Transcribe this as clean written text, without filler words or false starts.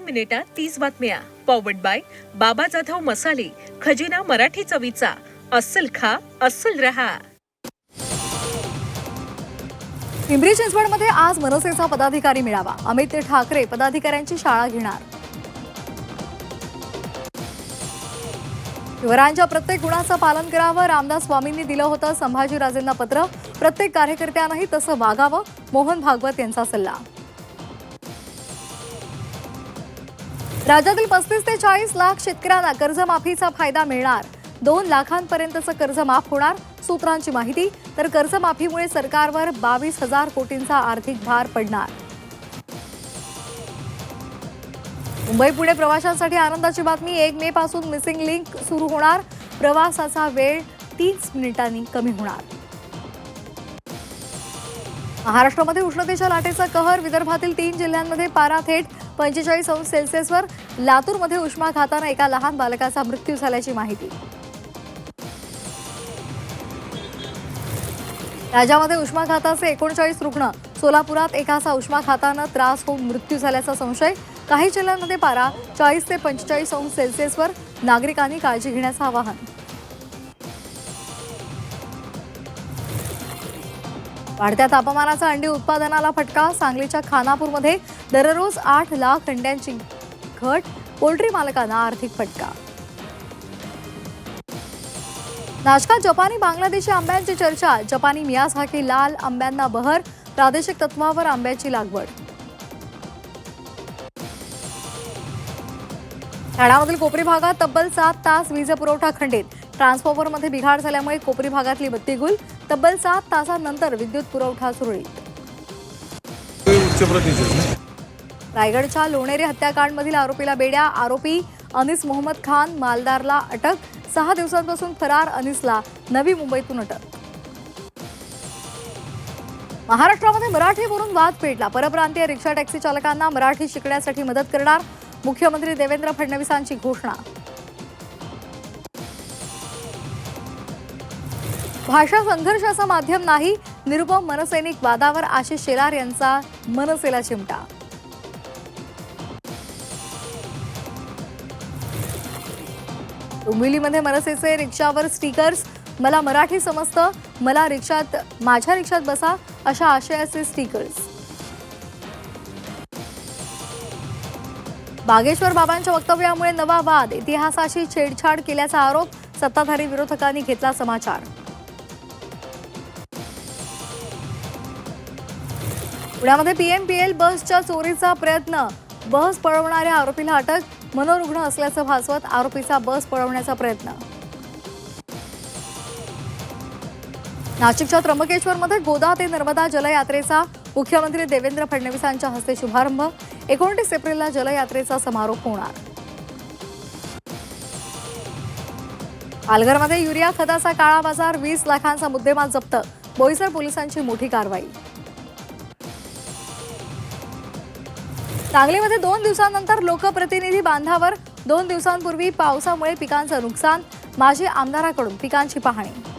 मिनिटात 30 बातम्या. Powered by बाबा जाधव मसाले, खजिना मराठी चवीचा. अस्सल खा, अस्सल रहा. पिंपरी चिंचवडमध्ये आज मनसेचा पदाधिकारी मेळावा. अमित ठाकरे पदाधिकाऱ्यांची शाळा घेणार. शिवरायांच्या प्रत्येक गुणाचं पालन करावं, रामदास स्वामींनी दिलं होतं संभाजीराजेंना पत्र. प्रत्येक कार्यकर्त्यानंही तसं वागावं, मोहन भागवत यांचा सल्ला. राज्यातील 35 ते 40 लाख शेतकऱ्यांना कर्जमाफीचा फायदा मिळणार. 2 लाखांपर्यंतचं कर्ज माफ होणार, सूत्रांची माहिती. तर कर्जमाफीमुळे सरकारवर 22,000 कोटींचा आर्थिक भार पडणार. मुंबई पुणे प्रवाशांसाठी आनंदाची बातमी. 1 मे पासून मिसिंग लिंक सुरू होणार. प्रवासाचा वेळ 30 मिनिटांनी कमी होणार. महाराष्ट्रामध्ये उष्णतेच्या लाटेचा कहर. विदर्भातील 3 जिल्ह्यांमध्ये पारा थेट 45 अंश सेल्सिअसवर. लातूरमध्ये उष्माघाताने एका लहान बालकाचा मृत्यू झाल्याची माहिती. राज्यामध्ये उष्माघाताचे 39 रुग्ण. सोलापुरात एकाचा उष्माघातानं त्रास होऊन मृत्यू झाल्याचा संशय. काही जिल्ह्यांमध्ये पारा 40 ते 45 अंश सेल्सिअसवर. नागरिकांनी काळजी घेण्याचं आवाहन. वाढत्या तापमानाचा अंडी उत्पादनाला फटका. सांगलीच्या खानापूरमध्ये दररोज 8 लाख अंड्यांची घट. पोल्ट्री मालकांना आर्थिक फटका. नाशकात जपानी बांगलादेशी आंब्यांची चर्चा. जपानी मियाझाकी लाल आंब्यांना बहर. प्रादेशिक तत्वावर आंब्याची लागवड. ठाण्यामधील कोपरी भागात तब्बल 7 तास वीज पुरवठा खंडित. ट्रान्सफॉर्मरमध्ये बिघाड झाल्यामुळे कोपरी भागातली बत्ती गुल. तब्बल 7 तासांनंतर विद्युत पुरवठा सुरळीत. रायगडच्या लोणेरे हत्याकांडमधील आरोपीला बेड्या. आरोपी अनिस मोहम्मद खान मालदारला अटक. 6 दिवसांपासून फरार अनिसला नवी मुंबईतून अटक. महाराष्ट्रामध्ये मराठीवरून वाद पेटला. परप्रांतीय रिक्षा टॅक्सी चालकांना मराठी शिकण्यासाठी मदत करणार. मुख्यमंत्री देवेंद्र फडणवीसांची घोषणा. भाषा संघर्षाचं माध्यम नाही. निरुपम मनसैनिक वादावर आशिष शेलार यांचा मनसेला चिमटा. डोंबिवलीमध्ये मनसेचे रिक्षावर स्टिकर्स. मला मराठी समजतं, मला रिक्षात माझ्या रिक्षात बसा, अशा आशयाचे स्टिकर्स. बागेश्वर बाबांच्या वक्तव्यामुळे नवा वाद. इतिहासाशी छेडछाड केल्याचा आरोप. सत्ताधारी विरोधकांनी घेतला समाचार. पुण्यामध्ये पीएमपीएल बसच्या चोरीचा प्रयत्न. बस पळवणाऱ्या आरोपीला अटक. मनोरुग्ण असल्याचं भासवत आरोपीचा बस पळवण्याचा प्रयत्न. नाशिकच्या त्र्यंबकेश्वरमध्ये गोदा ते नर्मदा जलयात्रेचा मुख्यमंत्री देवेंद्र फडणवीसांच्या हस्ते शुभारंभ. 29 एप्रिलला जलयात्रेचा समारोप होणार. पालघरमध्ये युरिया खताचा काळा बाजार. 20 लाखांचा मुद्देमाल जप्त. बोईसर पोलिसांची मोठी कारवाई. सांगलीमध्ये 2 दिवसांनंतर लोकप्रतिनिधी बांधावर. 2 दिवसांपूर्वी पावसामुळे पिकांचं नुकसान. माजी आमदाराकडून पिकांची पाहणी.